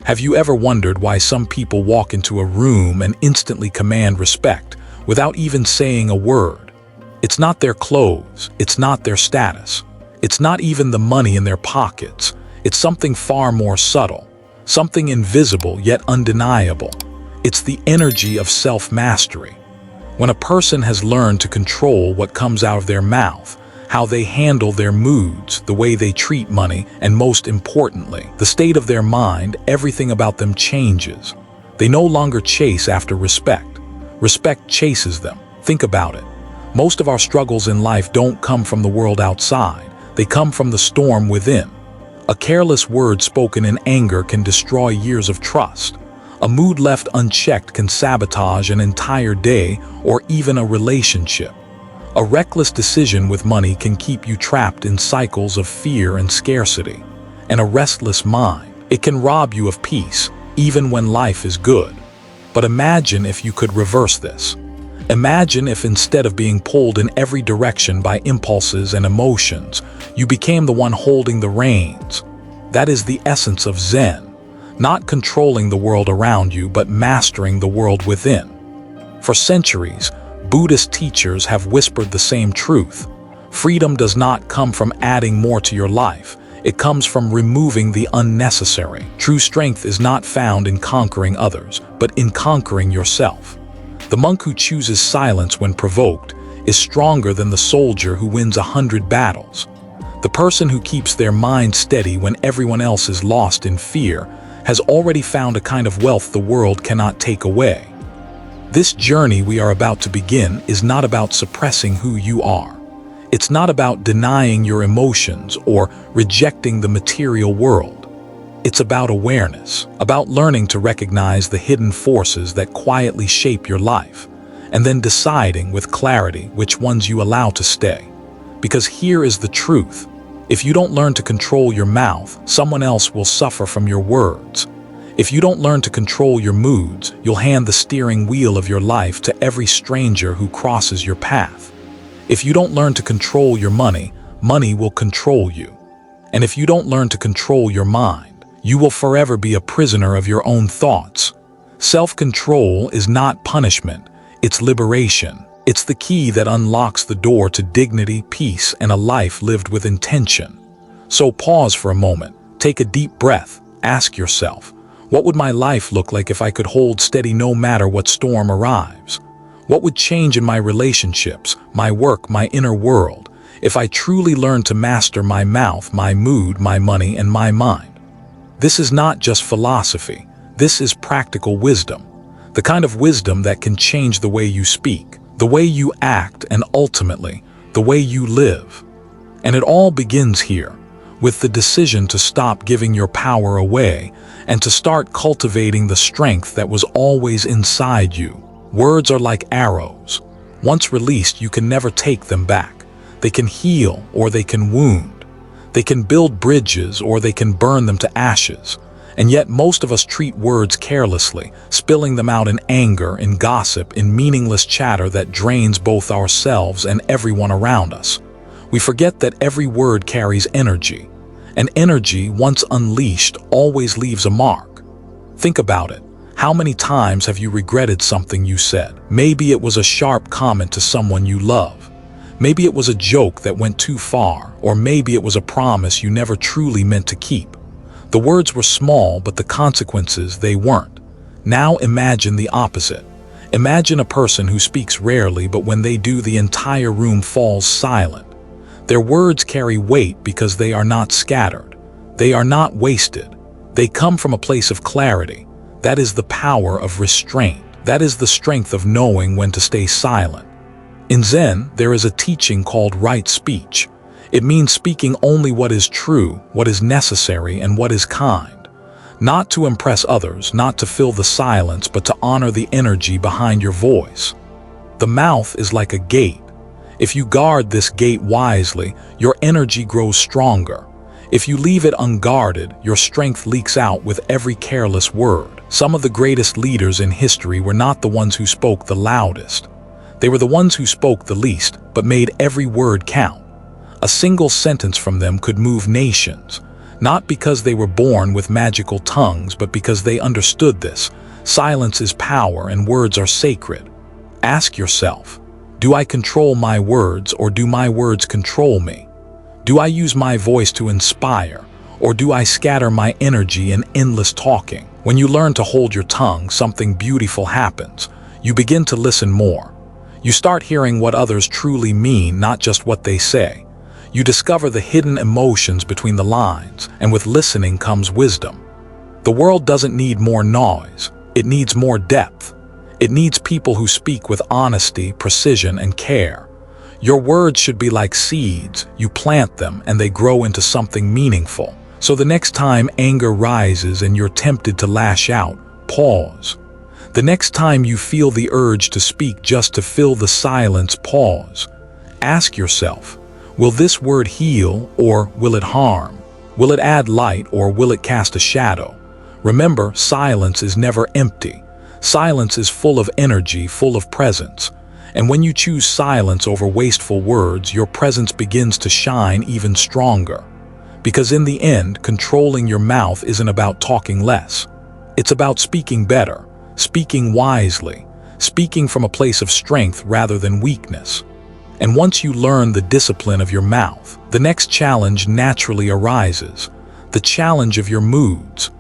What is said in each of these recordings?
Have you ever wondered why some people walk into a room and instantly command respect without even saying a word? It's not their clothes, it's not their status, it's not even the money in their pockets. It's something far more subtle, something invisible yet undeniable. It's the energy of self-mastery. When a person has learned to control what comes out of their mouth, how they handle their moods, the way they treat money, and most importantly, the state of their mind, everything about them changes. They no longer chase after respect. Respect chases them. Think about it. Most of our struggles in life don't come from the world outside. They come from the storm within. A careless word spoken in anger can destroy years of trust. A mood left unchecked can sabotage an entire day or even a relationship. A reckless decision with money can keep you trapped in cycles of fear and scarcity. And a restless mind, it can rob you of peace, even when life is good. But imagine if you could reverse this. Imagine if instead of being pulled in every direction by impulses and emotions, you became the one holding the reins. That is the essence of Zen. Not controlling the world around you, but mastering the world within. For centuries, Buddhist teachers have whispered the same truth. Freedom does not come from adding more to your life. It comes from removing the unnecessary. True strength is not found in conquering others, but in conquering yourself. The monk who chooses silence when provoked is stronger than the soldier who wins 100 battles. The person who keeps their mind steady when everyone else is lost in fear has already found a kind of wealth the world cannot take away. This journey we are about to begin is not about suppressing who you are. It's not about denying your emotions or rejecting the material world. It's about awareness, about learning to recognize the hidden forces that quietly shape your life, and then deciding with clarity which ones you allow to stay. Because here is the truth. If you don't learn to control your mouth, someone else will suffer from your words. If you don't learn to control your moods, you'll hand the steering wheel of your life to every stranger who crosses your path. If you don't learn to control your money, money will control you. And if you don't learn to control your mind, you will forever be a prisoner of your own thoughts. Self-control is not punishment, it's liberation. It's the key that unlocks the door to dignity, peace, and a life lived with intention. So pause for a moment, take a deep breath, ask yourself, what would my life look like if I could hold steady no matter what storm arrives? What would change in my relationships, my work, my inner world, if I truly learned to master my mouth, my mood, my money, and my mind? This is not just philosophy. This is practical wisdom. The kind of wisdom that can change the way you speak, the way you act, and ultimately, the way you live. And it all begins here, with the decision to stop giving your power away and to start cultivating the strength that was always inside you. Words are like arrows. Once released, you can never take them back. They can heal or they can wound. They can build bridges or they can burn them to ashes. And yet most of us treat words carelessly, spilling them out in anger, in gossip, in meaningless chatter that drains both ourselves and everyone around us. We forget that every word carries energy, and energy, once unleashed, always leaves a mark. Think about it. How many times have you regretted something you said? Maybe it was a sharp comment to someone you love. Maybe it was a joke that went too far, or maybe it was a promise you never truly meant to keep. The words were small, but the consequences, they weren't. Now imagine the opposite. Imagine a person who speaks rarely, but when they do, the entire room falls silent. Their words carry weight because they are not scattered. They are not wasted. They come from a place of clarity. That is the power of restraint. That is the strength of knowing when to stay silent. In Zen, there is a teaching called right speech. It means speaking only what is true, what is necessary, and what is kind. Not to impress others, not to fill the silence, but to honor the energy behind your voice. The mouth is like a gate. If you guard this gate wisely, your energy grows stronger. If you leave it unguarded, your strength leaks out with every careless word. Some of the greatest leaders in history were not the ones who spoke the loudest. They were the ones who spoke the least, but made every word count. A single sentence from them could move nations. Not because they were born with magical tongues, but because they understood this. Silence is power and words are sacred. Ask yourself, do I control my words or do my words control me? Do I use my voice to inspire or do I scatter my energy in endless talking? When you learn to hold your tongue, something beautiful happens. You begin to listen more. You start hearing what others truly mean, not just what they say. You discover the hidden emotions between the lines, and with listening comes wisdom. The world doesn't need more noise. It needs more depth. It needs people who speak with honesty, precision, and care. Your words should be like seeds. You plant them and they grow into something meaningful. So the next time anger rises and you're tempted to lash out, pause. The next time you feel the urge to speak just to fill the silence, pause. Ask yourself, will this word heal or will it harm? Will it add light or will it cast a shadow? Remember, silence is never empty. Silence is full of energy, full of presence. And when you choose silence over wasteful words, your presence begins to shine even stronger. Because in the end, controlling your mouth isn't about talking less. It's about speaking better, speaking wisely, speaking from a place of strength rather than weakness. And once you learn the discipline of your mouth, the next challenge naturally arises, the challenge of your moods.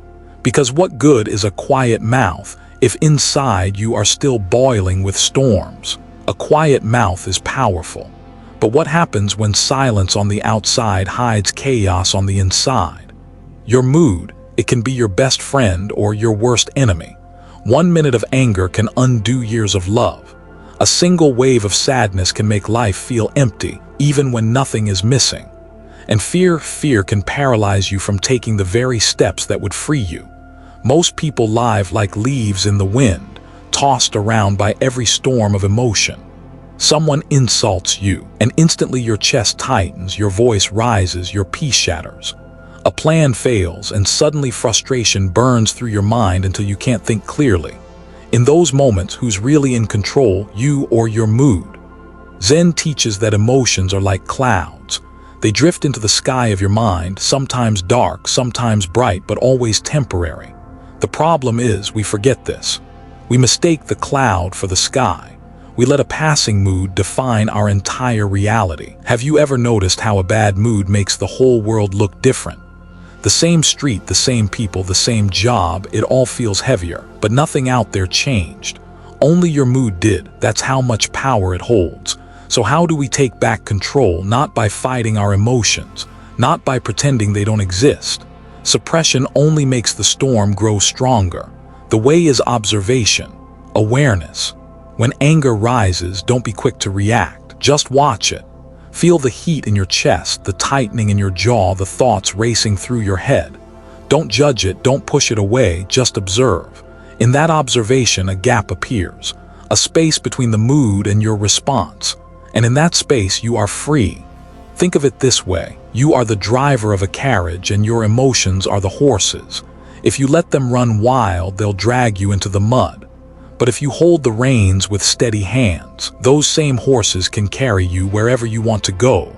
Because what good is a quiet mouth if inside you are still boiling with storms? A quiet mouth is powerful. But what happens when silence on the outside hides chaos on the inside? Your mood, it can be your best friend or your worst enemy. 1 minute of anger can undo years of love. A single wave of sadness can make life feel empty, even when nothing is missing. And fear can paralyze you from taking the very steps that would free you. Most people live like leaves in the wind, tossed around by every storm of emotion. Someone insults you, and instantly your chest tightens, your voice rises, your peace shatters. A plan fails, and suddenly frustration burns through your mind until you can't think clearly. In those moments, who's really in control, you or your mood? Zen teaches that emotions are like clouds. They drift into the sky of your mind, sometimes dark, sometimes bright, but always temporary. The problem is, we forget this. We mistake the cloud for the sky. We let a passing mood define our entire reality. Have you ever noticed how a bad mood makes the whole world look different? The same street, the same people, the same job, it all feels heavier, but nothing out there changed. Only your mood did. That's how much power it holds. So how do we take back control? Not by fighting our emotions, not by pretending they don't exist. Suppression only makes the storm grow stronger. The way is observation, awareness. When anger rises, don't be quick to react. Just watch it. Feel the heat in your chest, the tightening in your jaw, the thoughts racing through your head. Don't judge it, don't push it away, just observe. In that observation, a gap appears, a space between the mood and your response. And in that space, you are free. Think of it this way. You are the driver of a carriage and your emotions are the horses. If you let them run wild, they'll drag you into the mud. But if you hold the reins with steady hands, those same horses can carry you wherever you want to go.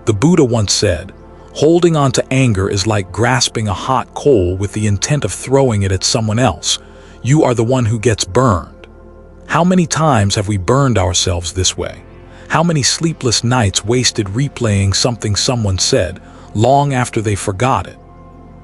The Buddha once said, holding on to anger is like grasping a hot coal with the intent of throwing it at someone else. You are the one who gets burned. How many times have we burned ourselves this way? How many sleepless nights wasted replaying something someone said, long after they forgot it?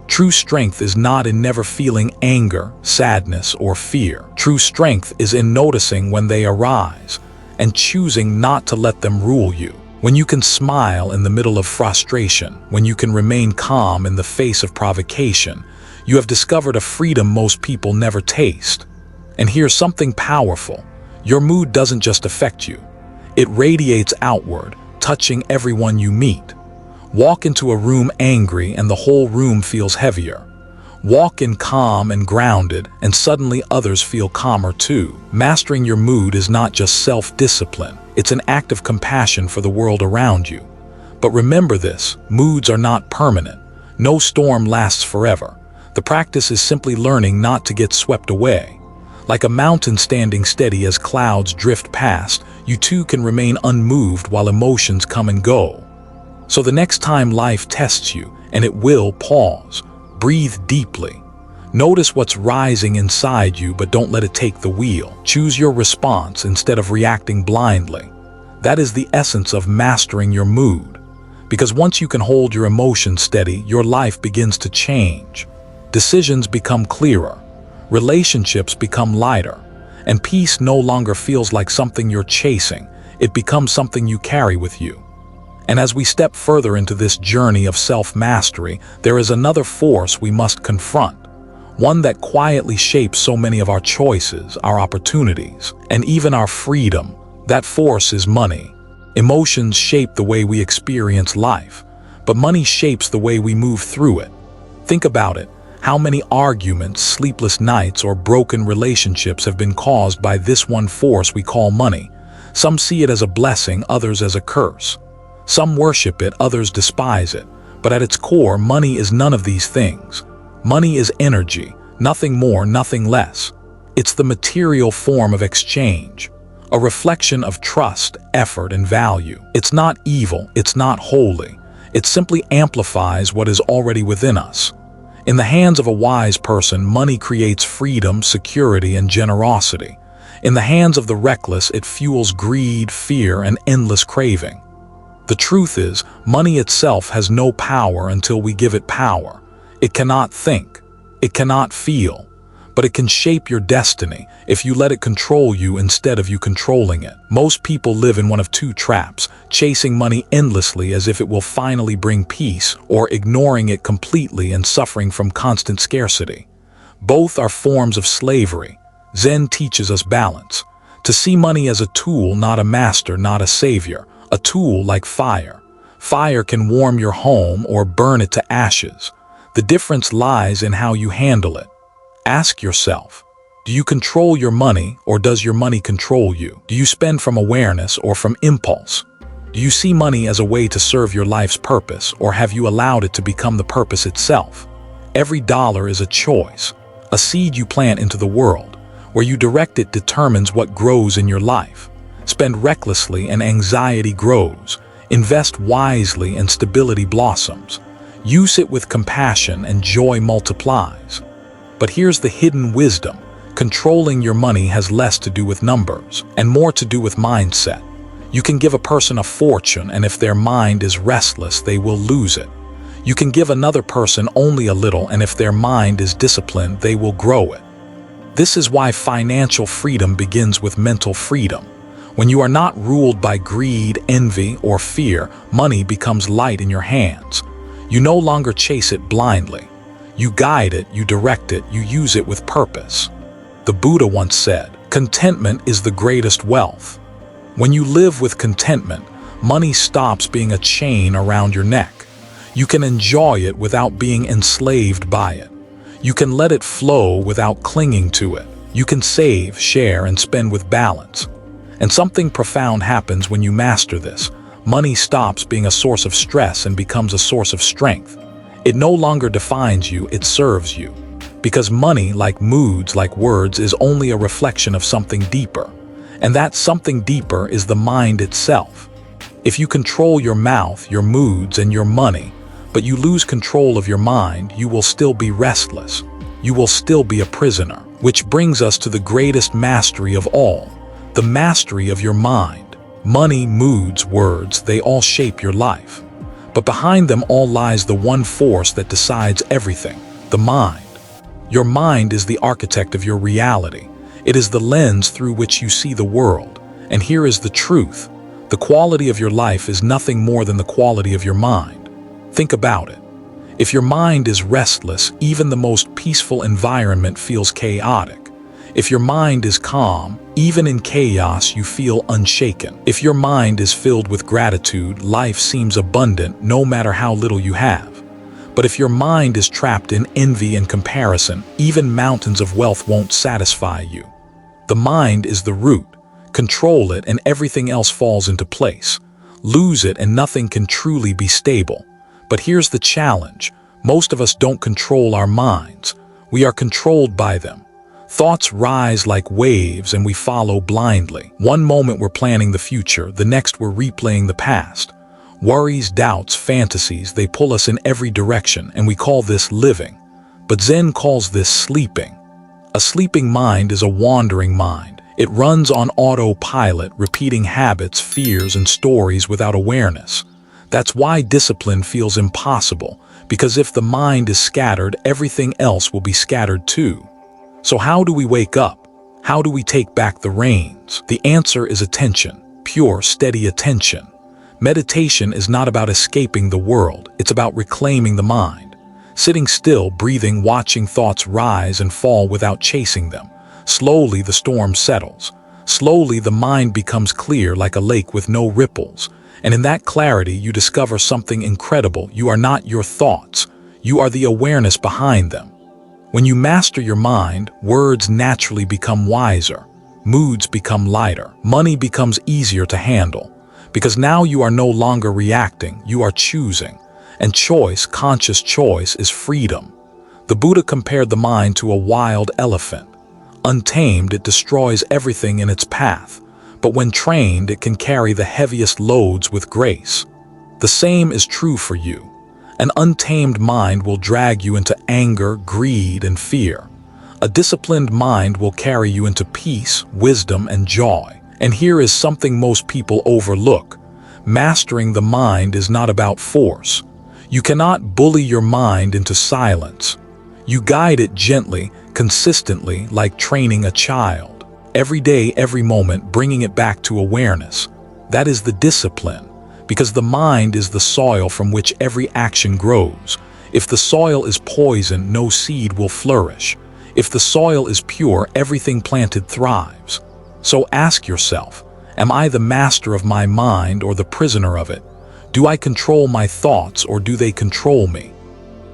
True strength is not in never feeling anger, sadness, or fear. True strength is in noticing when they arise and choosing not to let them rule you. When you can smile in the middle of frustration, when you can remain calm in the face of provocation, you have discovered a freedom most people never taste. And here's something powerful. Your mood doesn't just affect you. It radiates outward, touching everyone you meet. Walk into a room angry and the whole room feels heavier. Walk in calm and grounded and suddenly others feel calmer too. Mastering your mood is not just self-discipline, it's an act of compassion for the world around you. But remember this, moods are not permanent. No storm lasts forever. The practice is simply learning not to get swept away. Like a mountain standing steady as clouds drift past, you too can remain unmoved while emotions come and go. So the next time life tests you, and it will, pause, breathe deeply. Notice what's rising inside you, but don't let it take the wheel. Choose your response instead of reacting blindly. That is the essence of mastering your mood. Because once you can hold your emotions steady, your life begins to change. Decisions become clearer, relationships become lighter, and peace no longer feels like something you're chasing. It becomes something you carry with you. And as we step further into this journey of self-mastery, there is another force we must confront. One that quietly shapes so many of our choices, our opportunities, and even our freedom. That force is money. Emotions shape the way we experience life, but money shapes the way we move through it. Think about it. How many arguments, sleepless nights, or broken relationships have been caused by this one force we call money? Some see it as a blessing, others as a curse. Some worship it, others despise it. But at its core, money is none of these things. Money is energy, nothing more, nothing less. It's the material form of exchange, a reflection of trust, effort, and value. It's not evil, it's not holy. It simply amplifies what is already within us. In the hands of a wise person, money creates freedom, security, and generosity. In the hands of the reckless, it fuels greed, fear, and endless craving. The truth is, money itself has no power until we give it power. It cannot think, it cannot feel, but it can shape your destiny if you let it control you instead of you controlling it. Most people live in one of two traps: chasing money endlessly as if it will finally bring peace, or ignoring it completely and suffering from constant scarcity. Both are forms of slavery. Zen teaches us balance, to see money as a tool, not a master, not a savior. A tool like fire. Fire can warm your home or burn it to ashes. The difference lies in how you handle it. Ask yourself, do you control your money, or does your money control you? Do you spend from awareness or from impulse? Do you see money as a way to serve your life's purpose, or have you allowed it to become the purpose itself? Every dollar is a choice, a seed you plant into the world. Where you direct it determines what grows in your life. Spend recklessly and anxiety grows. Invest wisely and stability blossoms. Use it with compassion and joy multiplies. But here's the hidden wisdom. Controlling your money has less to do with numbers and more to do with mindset. You can give a person a fortune, and if their mind is restless, they will lose it. You can give another person only a little, and if their mind is disciplined, they will grow it. This is why financial freedom begins with mental freedom. When you are not ruled by greed, envy, or fear, money becomes light in your hands. You no longer chase it blindly. You guide it, you direct it, you use it with purpose. The Buddha once said, "Contentment is the greatest wealth." When you live with contentment, money stops being a chain around your neck. You can enjoy it without being enslaved by it. You can let it flow without clinging to it. You can save, share, and spend with balance. And something profound happens when you master this. Money stops being a source of stress and becomes a source of strength. It no longer defines you, it serves you. Because money, like moods, like words, is only a reflection of something deeper. And that something deeper is the mind itself. If you control your mouth, your moods, and your money, but you lose control of your mind, you will still be restless. You will still be a prisoner. Which brings us to the greatest mastery of all. The mastery of your mind. Money, moods, words, they all shape your life. But behind them all lies the one force that decides everything, the mind. Your mind is the architect of your reality. It is the lens through which you see the world. And here is the truth. The quality of your life is nothing more than the quality of your mind. Think about it. If your mind is restless, even the most peaceful environment feels chaotic. If your mind is calm, even in chaos you feel unshaken. If your mind is filled with gratitude, life seems abundant no matter how little you have. But if your mind is trapped in envy and comparison, even mountains of wealth won't satisfy you. The mind is the root. Control it and everything else falls into place. Lose it and nothing can truly be stable. But here's the challenge. Most of us don't control our minds. We are controlled by them. Thoughts rise like waves and we follow blindly. One moment we're planning the future, the next we're replaying the past. Worries, doubts, fantasies, they pull us in every direction, and we call this living. But Zen calls this sleeping. A sleeping mind is a wandering mind. It runs on autopilot, repeating habits, fears, and stories without awareness. That's why discipline feels impossible, because if the mind is scattered, everything else will be scattered too. So how do we wake up? How do we take back the reins? The answer is attention, pure, steady attention. Meditation is not about escaping the world, it's about reclaiming the mind. Sitting still, breathing, watching thoughts rise and fall without chasing them. Slowly the storm settles. Slowly the mind becomes clear like a lake with no ripples. And in that clarity you discover something incredible. You are not your thoughts. You are the awareness behind them. When you master your mind, words naturally become wiser. Moods become lighter. Money becomes easier to handle. Because now you are no longer reacting, you are choosing. And choice, conscious choice, is freedom. The Buddha compared the mind to a wild elephant. Untamed, it destroys everything in its path. But when trained, it can carry the heaviest loads with grace. The same is true for you. An untamed mind will drag you into anger, greed, and fear. A disciplined mind will carry you into peace, wisdom, and joy. And here is something most people overlook. Mastering the mind is not about force. You cannot bully your mind into silence. You guide it gently, consistently, like training a child. Every day, every moment, bringing it back to awareness. That is the discipline, because the mind is the soil from which every action grows. If the soil is poison, no seed will flourish. If the soil is pure, everything planted thrives. So ask yourself, am I the master of my mind or the prisoner of it? Do I control my thoughts or do they control me?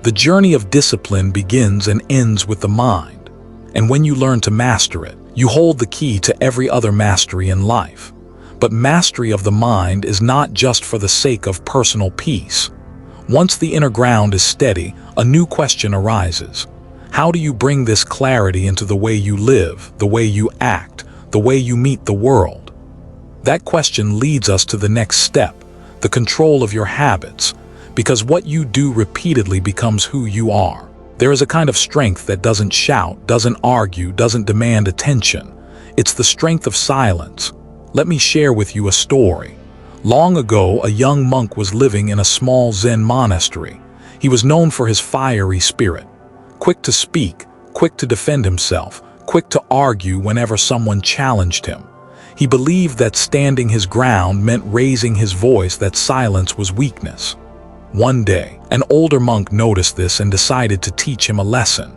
The journey of discipline begins and ends with the mind. And when you learn to master it, you hold the key to every other mastery in life. But mastery of the mind is not just for the sake of personal peace. Once the inner ground is steady, a new question arises. How do you bring this clarity into the way you live, the way you act, the way you meet the world? That question leads us to the next step, the control of your habits. Because what you do repeatedly becomes who you are. There is a kind of strength that doesn't shout, doesn't argue, doesn't demand attention. It's the strength of silence. Let me share with you a story. Long ago, a young monk was living in a small Zen monastery. He was known for his fiery spirit. Quick to speak, quick to defend himself, quick to argue whenever someone challenged him. He believed that standing his ground meant raising his voice, that silence was weakness. One day, an older monk noticed this and decided to teach him a lesson.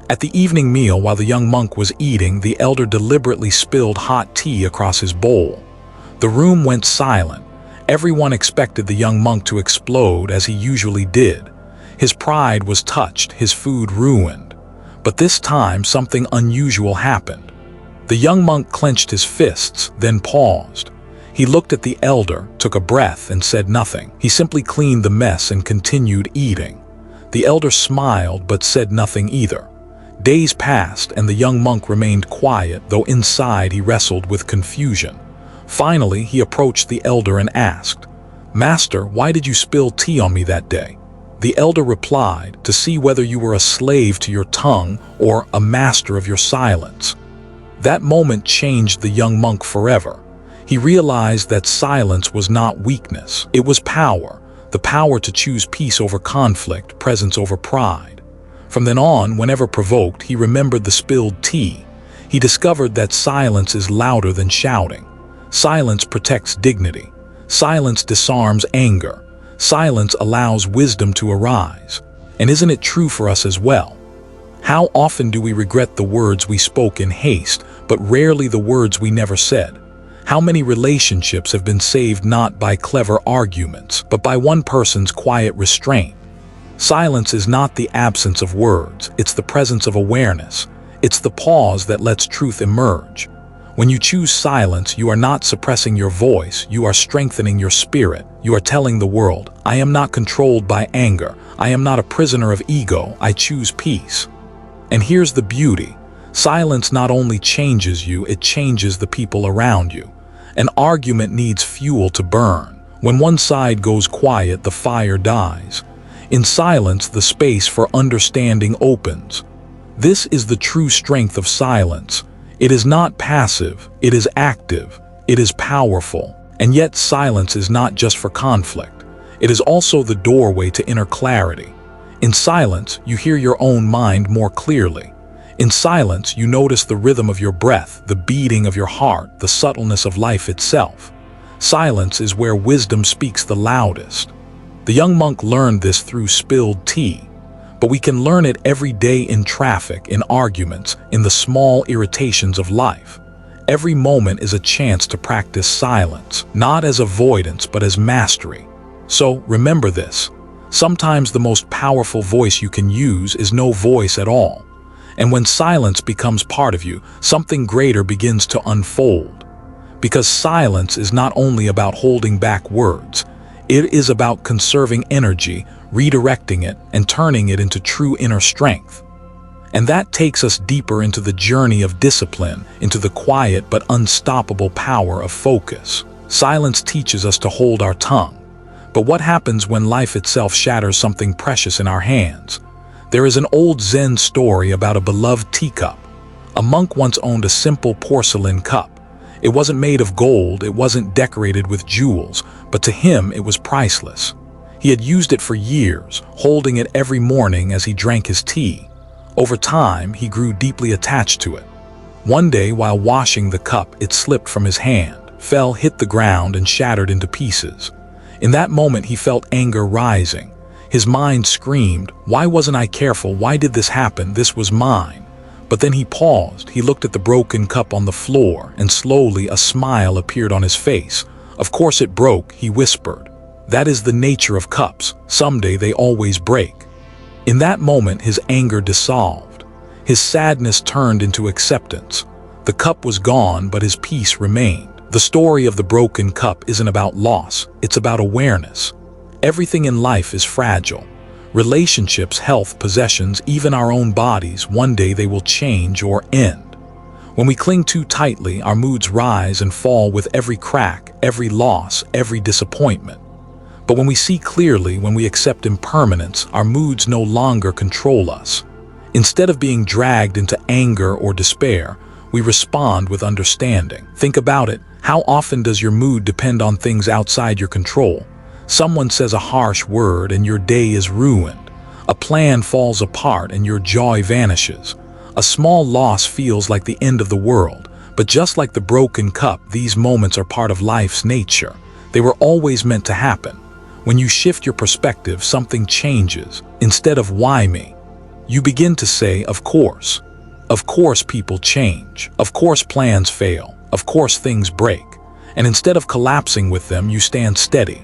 At the evening meal, while the young monk was eating, the elder deliberately spilled hot tea across his bowl. The room went silent. Everyone expected the young monk to explode, as he usually did. His pride was touched, his food ruined. But this time, something unusual happened. The young monk clenched his fists, then paused. He looked at the elder, took a breath, and said nothing. He simply cleaned the mess and continued eating. The elder smiled but said nothing either. Days passed and the young monk remained quiet, though inside he wrestled with confusion. Finally, he approached the elder and asked, "Master, why did you spill tea on me that day?" The elder replied, "To see whether you were a slave to your tongue or a master of your silence." That moment changed the young monk forever. He realized that silence was not weakness. It was power, the power to choose peace over conflict, presence over pride. From then on, whenever provoked, he remembered the spilled tea. He discovered that silence is louder than shouting. Silence protects dignity. Silence disarms anger. Silence allows wisdom to arise. And isn't it true for us as well? How often do we regret the words we spoke in haste, but rarely the words we never said? How many relationships have been saved not by clever arguments, but by one person's quiet restraint? Silence is not the absence of words, it's the presence of awareness. It's the pause that lets truth emerge. When you choose silence, you are not suppressing your voice, you are strengthening your spirit. You are telling the world, I am not controlled by anger, I am not a prisoner of ego, I choose peace. And here's the beauty. Silence not only changes you, it changes the people around you. An argument needs fuel to burn. When one side goes quiet, the fire dies. In silence, the space for understanding opens. This is the true strength of silence. It is not passive, it is active, it is powerful. And yet silence is not just for conflict. It is also the doorway to inner clarity. In silence, you hear your own mind more clearly. In silence, you notice the rhythm of your breath, the beating of your heart, the subtleness of life itself. Silence is where wisdom speaks the loudest. The young monk learned this through spilled tea. But we can learn it every day in traffic, in arguments, in the small irritations of life. Every moment is a chance to practice silence, not as avoidance but as mastery. So remember this. Sometimes the most powerful voice you can use is no voice at all. And when silence becomes part of you, something greater begins to unfold. Because silence is not only about holding back words, it is about conserving energy, redirecting it, and turning it into true inner strength. And that takes us deeper into the journey of discipline, into the quiet but unstoppable power of focus. Silence teaches us to hold our tongue. But what happens when life itself shatters something precious in our hands? There is an old Zen story about a beloved teacup. A monk once owned a simple porcelain cup. It wasn't made of gold, it wasn't decorated with jewels, but to him it was priceless. He had used it for years, holding it every morning as he drank his tea. Over time, he grew deeply attached to it. One day, while washing the cup, it slipped from his hand, fell, hit the ground, and shattered into pieces. In that moment, he felt anger rising. His mind screamed, "Why wasn't I careful? Why did this happen? This was mine." But then he paused, he looked at the broken cup on the floor, and slowly a smile appeared on his face. "Of course it broke," he whispered. "That is the nature of cups. Someday they always break." In that moment, his anger dissolved. His sadness turned into acceptance. The cup was gone, but his peace remained. The story of the broken cup isn't about loss, it's about awareness. Everything in life is fragile. Relationships, health, possessions, even our own bodies, one day they will change or end. When we cling too tightly, our moods rise and fall with every crack, every loss, every disappointment. But when we see clearly, when we accept impermanence, our moods no longer control us. Instead of being dragged into anger or despair, we respond with understanding. Think about it. How often does your mood depend on things outside your control? Someone says a harsh word and your day is ruined. A plan falls apart and your joy vanishes. A small loss feels like the end of the world. But just like the broken cup, these moments are part of life's nature. They were always meant to happen. When you shift your perspective, something changes. Instead of "why me?" you begin to say, "Of course. Of course people change. Of course plans fail. Of course things break." And instead of collapsing with them, you stand steady.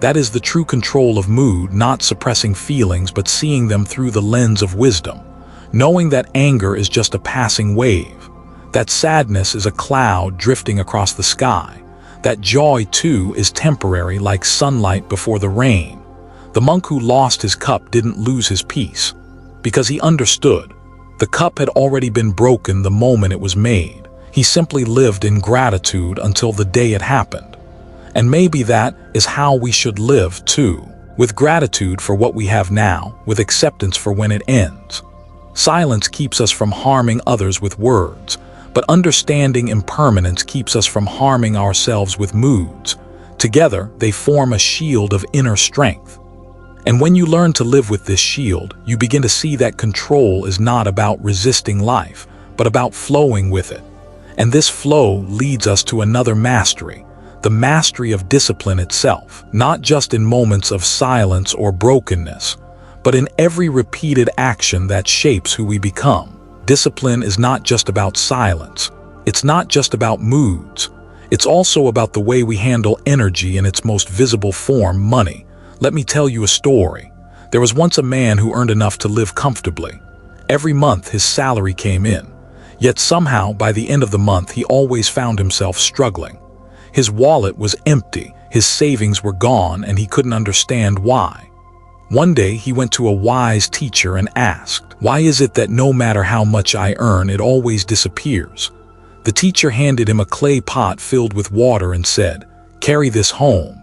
That is the true control of mood, not suppressing feelings but seeing them through the lens of wisdom. Knowing that anger is just a passing wave. That sadness is a cloud drifting across the sky. That joy, too, is temporary, like sunlight before the rain. The monk who lost his cup didn't lose his peace, because he understood. The cup had already been broken the moment it was made. He simply lived in gratitude until the day it happened. And maybe that is how we should live, too. With gratitude for what we have now, with acceptance for when it ends. Silence keeps us from harming others with words. But understanding impermanence keeps us from harming ourselves with moods. Together, they form a shield of inner strength. And when you learn to live with this shield, you begin to see that control is not about resisting life, but about flowing with it. And this flow leads us to another mastery, the mastery of discipline itself, not just in moments of silence or brokenness, but in every repeated action that shapes who we become. Discipline is not just about silence. It's not just about moods. It's also about the way we handle energy in its most visible form, money. Let me tell you a story. There was once a man who earned enough to live comfortably. Every month his salary came in. Yet somehow, by the end of the month, he always found himself struggling. His wallet was empty, his savings were gone, and he couldn't understand why. One day he went to a wise teacher and asked, "Why is it that no matter how much I earn, it always disappears?" The teacher handed him a clay pot filled with water and said, "Carry this home.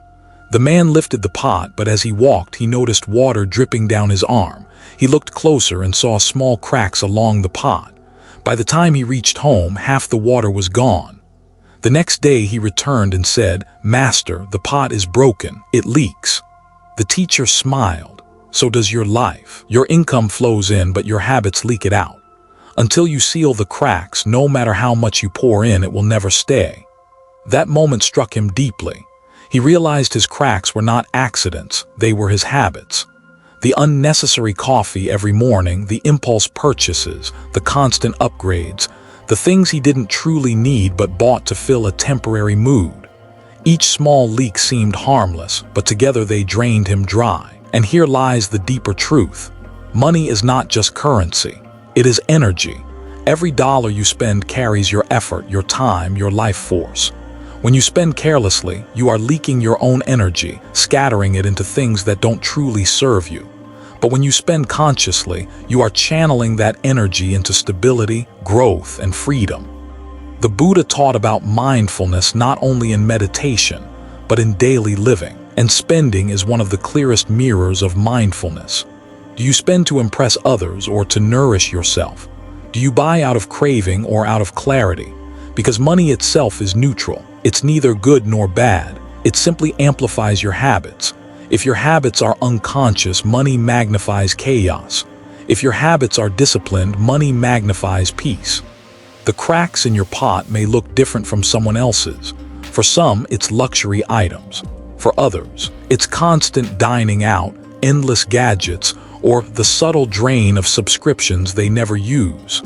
The man lifted the pot, but as he walked, he noticed water dripping down his arm. He looked closer and saw small cracks along the pot. By the time he reached home, half the water was gone. The next day he returned and said, "Master, the pot is broken. It leaks." The teacher smiled. "So does your life. Your income flows in, but your habits leak it out. Until you seal the cracks, no matter how much you pour in, it will never stay." That moment struck him deeply. He realized his cracks were not accidents, they were his habits. The unnecessary coffee every morning, the impulse purchases, the constant upgrades, the things he didn't truly need but bought to fill a temporary mood. Each small leak seemed harmless, but together they drained him dry. And here lies the deeper truth. Money is not just currency. It is energy. Every dollar you spend carries your effort, your time, your life force. When you spend carelessly, you are leaking your own energy, scattering it into things that don't truly serve you. But when you spend consciously, you are channeling that energy into stability, growth, and freedom. The Buddha taught about mindfulness not only in meditation, but in daily living, and spending is one of the clearest mirrors of mindfulness. Do you spend to impress others or to nourish yourself? Do you buy out of craving or out of clarity? Because money itself is neutral. It's neither good nor bad. It simply amplifies your habits. If your habits are unconscious, money magnifies chaos. If your habits are disciplined, money magnifies peace. The cracks in your pot may look different from someone else's. For some, it's luxury items. For others, it's constant dining out, endless gadgets, or the subtle drain of subscriptions they never use.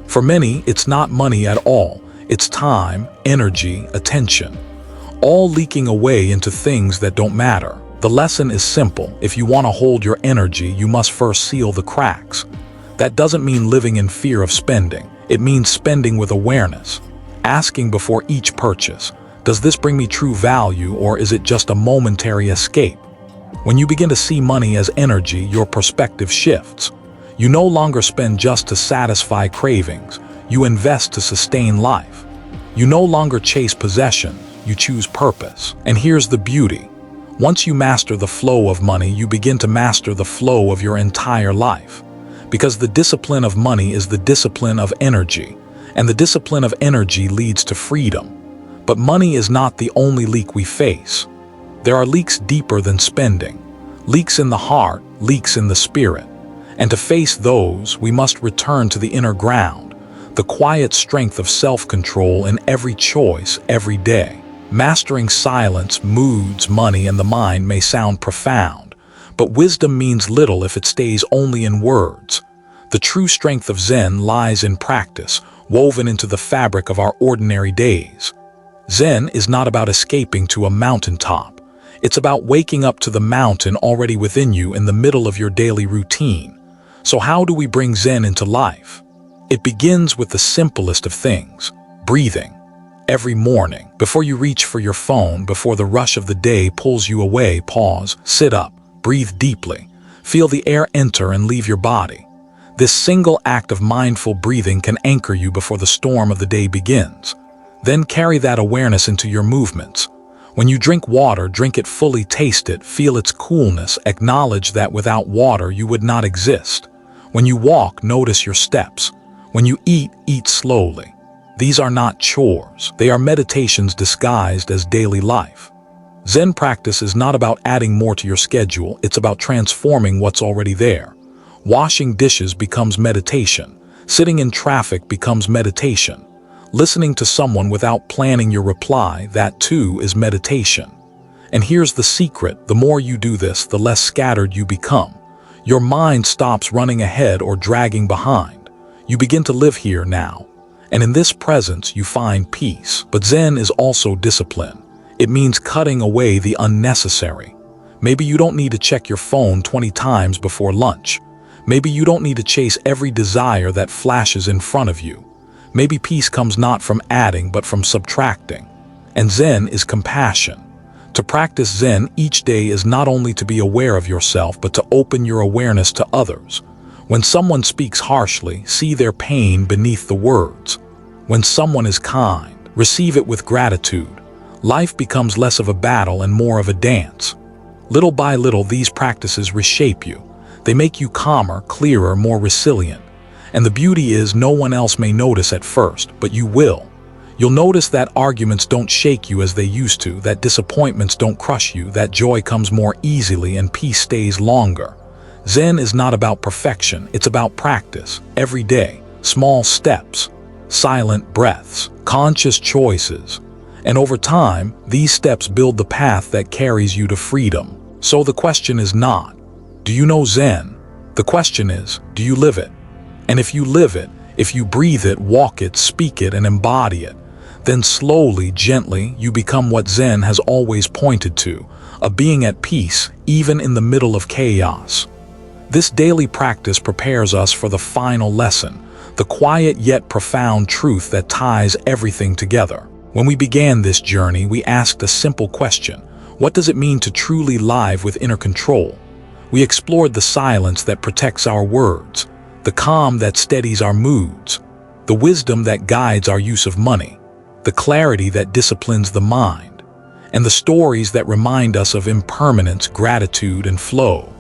For many, it's not money at all. It's time, energy, attention, all leaking away into things that don't matter. The lesson is simple. If you want to hold your energy, you must first seal the cracks. That doesn't mean living in fear of spending. It means spending with awareness. Asking before each purchase, does this bring me true value or is it just a momentary escape? When you begin to see money as energy, your perspective shifts. You no longer spend just to satisfy cravings. You invest to sustain life. You no longer chase possession, you choose purpose. And here's the beauty. Once you master the flow of money, you begin to master the flow of your entire life. Because the discipline of money is the discipline of energy, and the discipline of energy leads to freedom. But money is not the only leak we face. There are leaks deeper than spending, leaks in the heart, leaks in the spirit. And to face those, we must return to the inner ground. The quiet strength of self-control in every choice, every day. Mastering silence, moods, money, and the mind may sound profound, but wisdom means little if it stays only in words. The true strength of Zen lies in practice, woven into the fabric of our ordinary days. Zen is not about escaping to a mountaintop. It's about waking up to the mountain already within you in the middle of your daily routine. So how do we bring Zen into life? It begins with the simplest of things, breathing. Every morning, before you reach for your phone, before the rush of the day pulls you away, pause, sit up, breathe deeply, feel the air enter and leave your body. This single act of mindful breathing can anchor you before the storm of the day begins. Then carry that awareness into your movements. When you drink water, drink it fully, taste it, feel its coolness, acknowledge that without water you would not exist. When you walk, notice your steps. When you eat, eat slowly. These are not chores. They are meditations disguised as daily life. Zen practice is not about adding more to your schedule. It's about transforming what's already there. Washing dishes becomes meditation. Sitting in traffic becomes meditation. Listening to someone without planning your reply, that too is meditation. And here's the secret. The more you do this, the less scattered you become. Your mind stops running ahead or dragging behind. You begin to live here now, and in this presence you find peace. But Zen is also discipline. It means cutting away the unnecessary. Maybe you don't need to check your phone 20 times before lunch. Maybe you don't need to chase every desire that flashes in front of you. Maybe peace comes not from adding but from subtracting. And Zen is compassion. To practice Zen each day is not only to be aware of yourself but to open your awareness to others. When someone speaks harshly, see their pain beneath the words. When someone is kind, receive it with gratitude. Life becomes less of a battle and more of a dance. Little by little, these practices reshape you. They make you calmer, clearer, more resilient. And the beauty is, no one else may notice at first, but you will. You'll notice that arguments don't shake you as they used to, that disappointments don't crush you, that joy comes more easily and peace stays longer. Zen is not about perfection, it's about practice. Every day, small steps, silent breaths, conscious choices. And over time, these steps build the path that carries you to freedom. So the question is not, do you know Zen? The question is, do you live it? And if you live it, if you breathe it, walk it, speak it, and embody it, then slowly, gently, you become what Zen has always pointed to, a being at peace, even in the middle of chaos. This daily practice prepares us for the final lesson, the quiet yet profound truth that ties everything together. When we began this journey, we asked a simple question: what does it mean to truly live with inner control? We explored the silence that protects our words, the calm that steadies our moods, the wisdom that guides our use of money, the clarity that disciplines the mind, and the stories that remind us of impermanence, gratitude, and flow.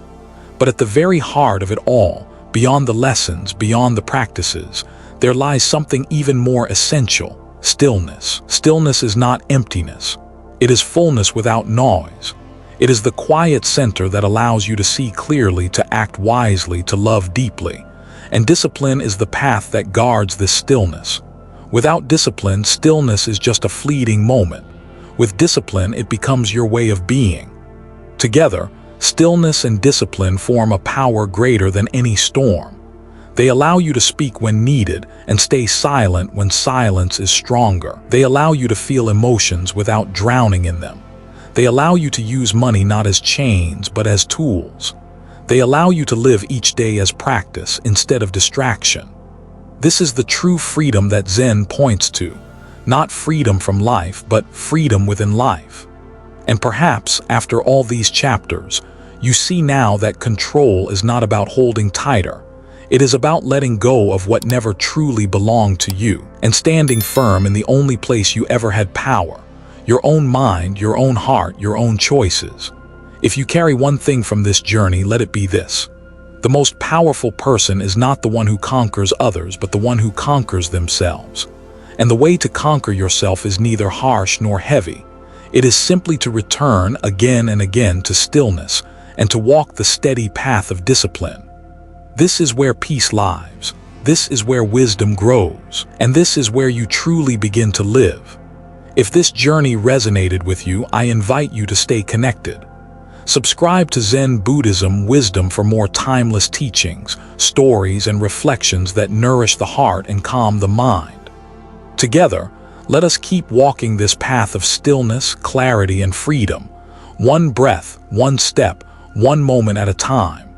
But at the very heart of it all, beyond the lessons, beyond the practices, there lies something even more essential: stillness. Stillness is not emptiness. It is fullness without noise. It is the quiet center that allows you to see clearly, to act wisely, to love deeply. And discipline is the path that guards this stillness. Without discipline, stillness is just a fleeting moment. With discipline, it becomes your way of being. Together, stillness and discipline form a power greater than any storm. They allow you to speak when needed and stay silent when silence is stronger. They allow you to feel emotions without drowning in them. They allow you to use money not as chains but as tools. They allow you to live each day as practice instead of distraction. This is the true freedom that Zen points to. Not freedom from life, but freedom within life. And perhaps, after all these chapters, you see now that control is not about holding tighter. It is about letting go of what never truly belonged to you, and standing firm in the only place you ever had power: your own mind, your own heart, your own choices. If you carry one thing from this journey, let it be this: the most powerful person is not the one who conquers others, but the one who conquers themselves. And the way to conquer yourself is neither harsh nor heavy. It is simply to return again and again to stillness and to walk the steady path of discipline. This is where peace lies. This is where wisdom grows. And this is where you truly begin to live. If this journey resonated with you, I invite you to stay connected. Subscribe to Zen Buddhism Wisdom for more timeless teachings, stories, and reflections that nourish the heart and calm the mind. Together, let us keep walking this path of stillness, clarity, and freedom, one breath, one step, one moment at a time.